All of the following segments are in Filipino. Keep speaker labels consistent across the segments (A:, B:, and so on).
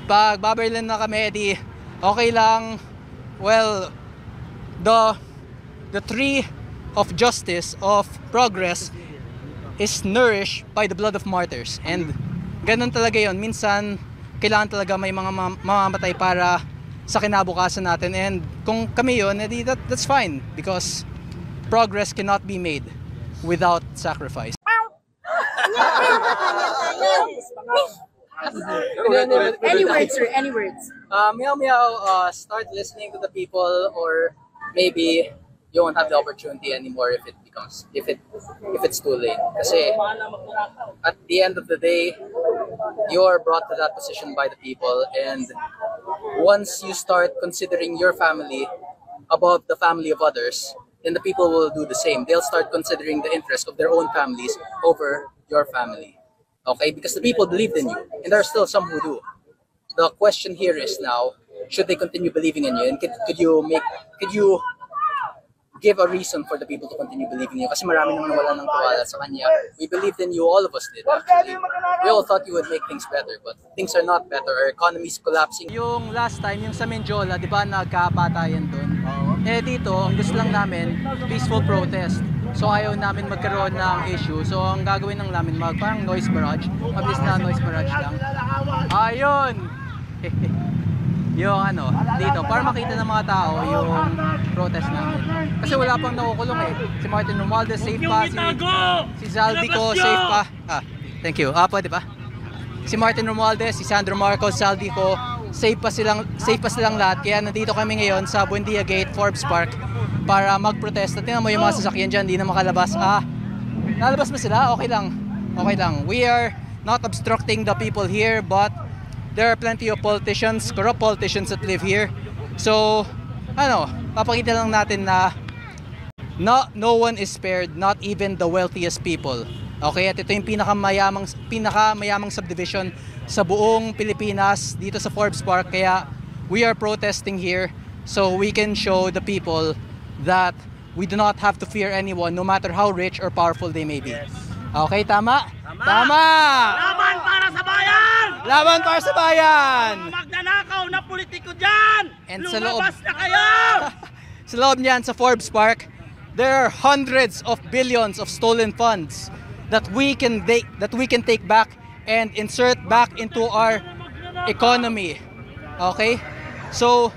A: Pag babarilin na kami, edi okay lang. Well, the tree of justice, of progress, is nourished by the blood of martyrs. And ganun talaga yon. Minsan, kailangan talaga may mga mamamatay para sa kinabukasan natin. And kung kami yun, edi that's fine. Because progress cannot be made without sacrifice.
B: Any words, sir? Any words?
A: Meow, start listening to the people, or maybe you won't have the opportunity anymore if it's too late. Kasi at the end of the day, you are brought to that position by the people, and once you start considering your family above the family of others, then the people will do the same. They'll start considering the interests of their own families over your family. Okay? Because the people believed in you, and there are still some who do. The question here is now, should they continue believing in you? And could you give a reason for the people to continue believing in you? Kasi marami nang nawala ng tiwala sa kanya. We believed in you, all of us did actually. We all thought you would make things better, but things are not better. Our economy is collapsing. Yung last time, yung sa Menjola, di ba nagkapatayan doon? Eh dito, ang gusto lang namin, peaceful protest. So ayaw namin magkaroon ng issue. So ang gagawin lang namin, parang noise barrage. Mabilis na noise barrage lang. Ayun! Yung dito, para makita ng mga tao yung protest namin. Kasi wala pang nakukulong eh. Si Martin Romualdez, safe pa. Si Zaldico, safe pa. Thank you. Pwede pa? Si Martin Romualdez, si Sandro Marcos, Zaldico, safe pa silang lahat. Kaya nandito kami ngayon sa Buendia Gate, Forbes Park, para mag-protest. Tingnan mo yung mga sasakyan dyan, hindi na makalabas. Nalabas ba sila? Okay lang. Okay lang. We are not obstructing the people here, but there are plenty of politicians, corrupt politicians that live here. So, papakita lang natin na no one is spared, not even the wealthiest people. Okay, at ito yung pinakamayamang subdivision sa buong Pilipinas, dito sa Forbes Park. Kaya we are protesting here so we can show the people that we do not have to fear anyone, no matter how rich or powerful they may be. Okay, tama? Tama!
C: Laban para sa bayan!
A: Laban para sa bayan!
C: Mga magnanakaw na politiko dyan!
A: And
C: lumabas na kayo!
A: Sa loob niyan, sa Forbes Park, there are hundreds of billions of stolen funds that we can take back and insert back into our economy. Okay? So,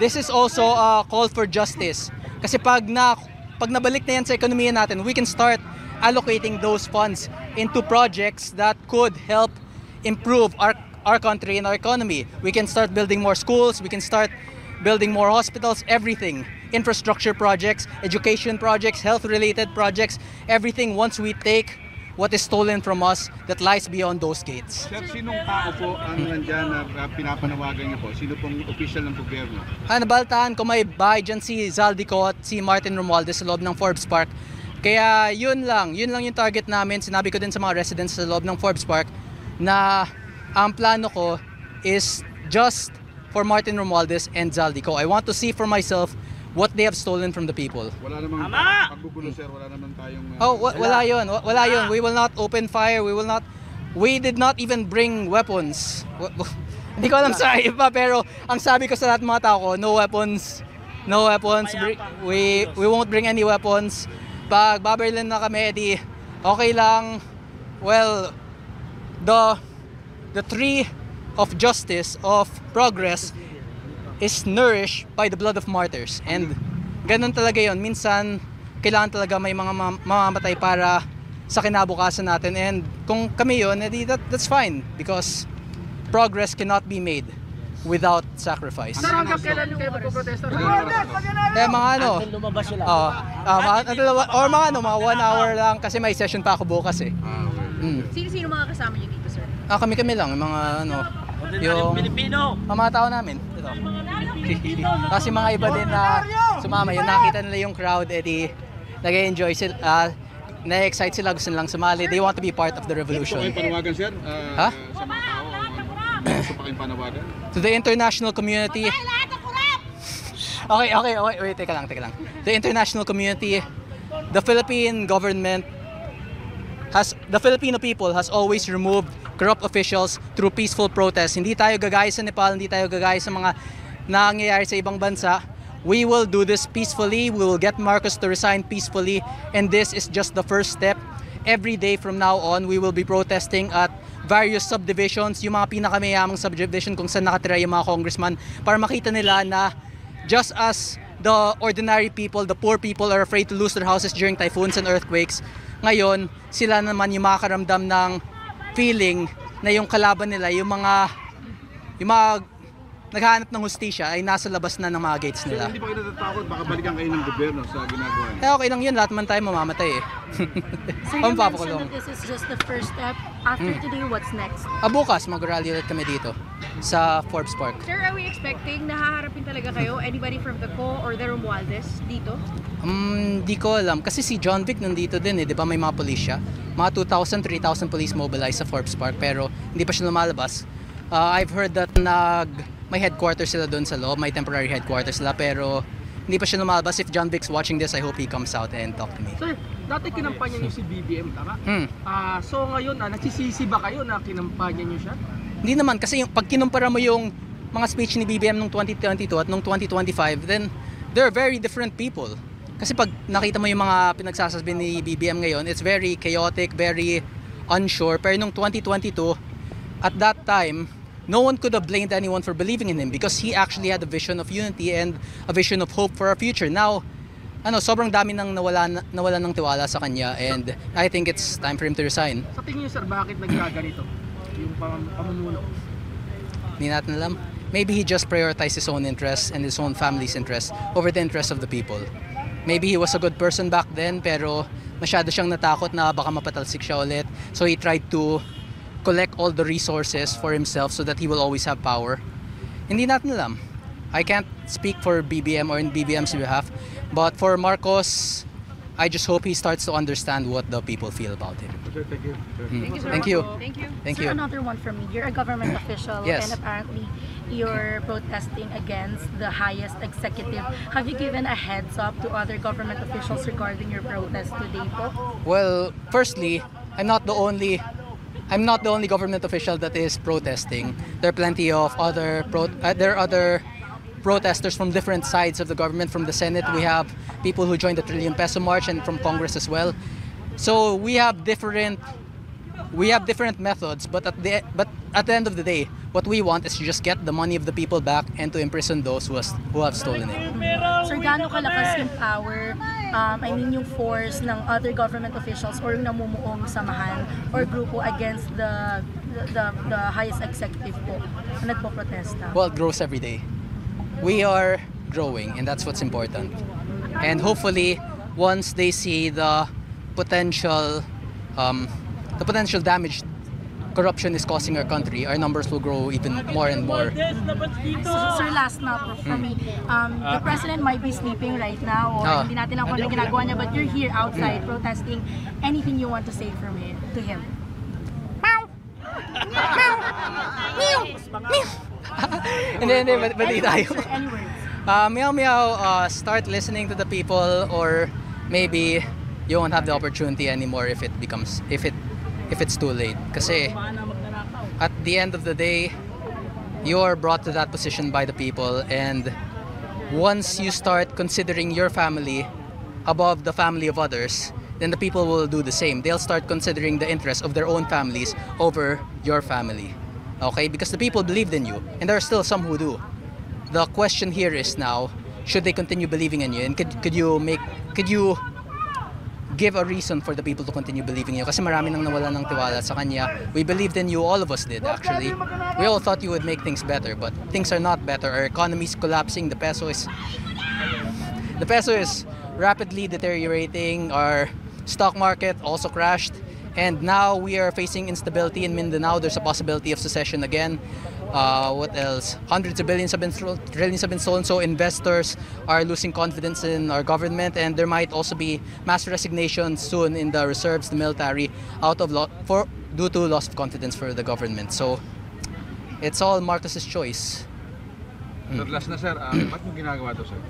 A: this is also a call for justice. Kasi pag nabalik na yan sa ekonomiya natin, we can start allocating those funds into projects that could help improve our country and our economy. We can start building more schools, we can start building more hospitals, everything. Infrastructure projects, education projects, health-related projects, everything once we take what is stolen from us that lies beyond those gates.
D: Sir, sinong tao po ang nandyan na pinapanawagan niyo po? Sino pong official ng gobyerno?
A: Nabaltaan ko may bahay dyan si Zaldico at si Martin Romualdez sa loob ng Forbes Park. Kaya yun lang yung target namin. Sinabi ko din sa mga residents sa loob ng Forbes Park na ang plano ko is just for Martin Romualdez and Zaldico. I want to see for myself what they have stolen from the people.
D: Wala namang paggugulo, sir. Wala naman tayong...
A: wala yun. Wala yun. We will not open fire. We did not even bring weapons. Hindi ko alam sa iba, pero ang sabi ko sa lahat ng mga tao ko, no weapons. No weapons. We won't bring any weapons. Pag babarilin na kami, edi okay lang. Well, the tree of justice, of progress, is nourished by the blood of martyrs. And ganun talaga yon. Minsan, kailangan talaga may mga mamamatay para sa kinabukasan natin. And kung kami yun, edi that's fine. Because progress cannot be made without sacrifice.
B: Hanggang kailan kayo magpo-protesta?
A: Mga
C: lumabas sila.
A: Or mga 1 hour lang kasi may session pa ako bukas eh.
B: Sino mga kasama niyo dito, sir?
A: Kami lang, mga yung
C: Pilipino.
A: mga tao namin. Ito. Kasi mga iba din na sumama, yung nakita nila yung crowd, edi nag-enjoy sila, na-excite sila, gusto nilang sumali. They want to be part of the revolution.
D: Gusto kayong panawagan, sir?
A: Ha?
D: Sa mga tao? Gusto pa kayong panawagan?
A: To the international community. Okay, wait, teka lang. The international community, the Philippine government, the Filipino people has always removed corrupt officials through peaceful protests. Hindi tayo gagaya sa Nepal, hindi tayo gagaya sa mga nangyayari sa ibang bansa. We will do this peacefully. We will get Marcos to resign peacefully, and this is just the first step. Every day from now on, we will be protesting at various subdivisions, yung mga pinakamayamang subdivision kung saan nakatira yung mga congressman, para makita nila na just as the ordinary people, the poor people are afraid to lose their houses during typhoons and earthquakes, ngayon sila naman yung makakaramdam ng feeling na yung kalaban nila, yung mga naghahanap ng hustisya ay nasa labas na ng mga gates
D: Sir,
A: nila.
D: hindi ba kayo natatakot baka balikan kayo ng gobyerno sa ginagawa niyo?
A: Eh okay lang yun, lahat man tayo mamamatay eh.
B: So you mentioned that this is just the first step. After today, what's next?
A: Bukas mag-rally ulit kami dito sa Forbes Park.
B: Sir, are we expecting na haharapin talaga kayo? Anybody from the CO or the Romualdez dito?
A: Di ko alam. Kasi si John Vic nandito din eh. Di ba may mga police siya? Mga 2,000, 3,000 police mobilized sa Forbes Park. Pero hindi pa siya lumalabas. I've heard that may headquarters sila doon sa loob. May temporary headquarters sila. Pero hindi pa siya lumalabas. If John Vic's watching this, I hope he comes out and talk to me.
E: Sir, dati kinampanya niyo si BBM, tama? So ngayon, nagsisisi ba kayo na kinampanya niyo siya?
A: Hindi naman. Kasi pag kinumpara mo yung mga speech ni BBM nung 2022 at nung 2025, then they're very different people. Kasi pag nakita mo yung mga pinagsasabi ni BBM ngayon, it's very chaotic, very unsure. Pero nung 2022, at that time, no one could have blamed anyone for believing in him because he actually had a vision of unity and a vision of hope for our future. Now, sobrang dami nang nawala ng tiwala sa kanya, and I think it's time for him to resign.
E: Sa tingin niyo, sir, bakit nagkaganito yung pamumuno?
A: Hindi natin alam. Maybe he just prioritized his own interests and his own family's interests over the interests of the people. Maybe he was a good person back then, pero masyado siyang natakot na baka mapatalsik siya ulit. So he tried to collect all the resources for himself so that he will always have power. Hindi natin alam. I can't speak for BBM or in BBM's behalf, but for Marcos, I just hope he starts to understand what the people feel about him.
D: Sir, thank you. Sir.
A: Thank you.
B: Thank you.
A: Thank
F: Sir,
A: you.
F: another one from me. You're a government official
A: Yes.
F: and apparently you're protesting against the highest executive. Have you given a heads up to other government officials regarding your protest today po?
A: Well, firstly, I'm not the only government official that is protesting. There are plenty of other protesters from different sides of the government. From the Senate, we have people who joined the Trillion Peso March, and from Congress as well. So we have different methods, but at the end of the day, what we want is to just get the money of the people back and to imprison those who have stolen it.
F: Sir, gaano kalakas yung power, yung force ng other government officials or yung namumuong samahan or grupo against the highest executive po na nagpo-protesta?
A: Well, it grows every day. We are growing, and that's what's important. And hopefully, once they see the potential damage corruption is causing our country, our numbers will grow even more and more.
F: Sir, last na po from me. The president might be sleeping right now or hindi natin alam kung ano ginagawa niya, but you're here outside protesting. Anything you want to say to him?
A: Hindi, bali tayo.
F: Sir, any words?
A: Meow meow, start listening to the people, or maybe you won't have the opportunity anymore if it's too late. Kasi at the end of the day, you are brought to that position by the people, and once you start considering your family above the family of others, then the people will do the same. They'll start considering the interests of their own families over your family. Okay? Because the people believed in you, and there are still some who do. The question here is now, should they continue believing in you? And could you give a reason for the people to continue believing in you? Kasi marami nang nawala ng tiwala sa kanya. We believed in you, all of us did actually. We all thought you would make things better, but things are not better. Our economy is collapsing. The peso is rapidly deteriorating. Our stock market also crashed, and now we are facing instability in Mindanao. There's a possibility of secession again. What else? Hundreds of billions have been trillions have been stolen, so investors are losing confidence in our government, and there might also be mass resignation soon in the reserves, the military, due to loss of confidence for the government. So it's all Marcos's choice.
D: Sir, last na sir, ba't mo ginagawa to, sir?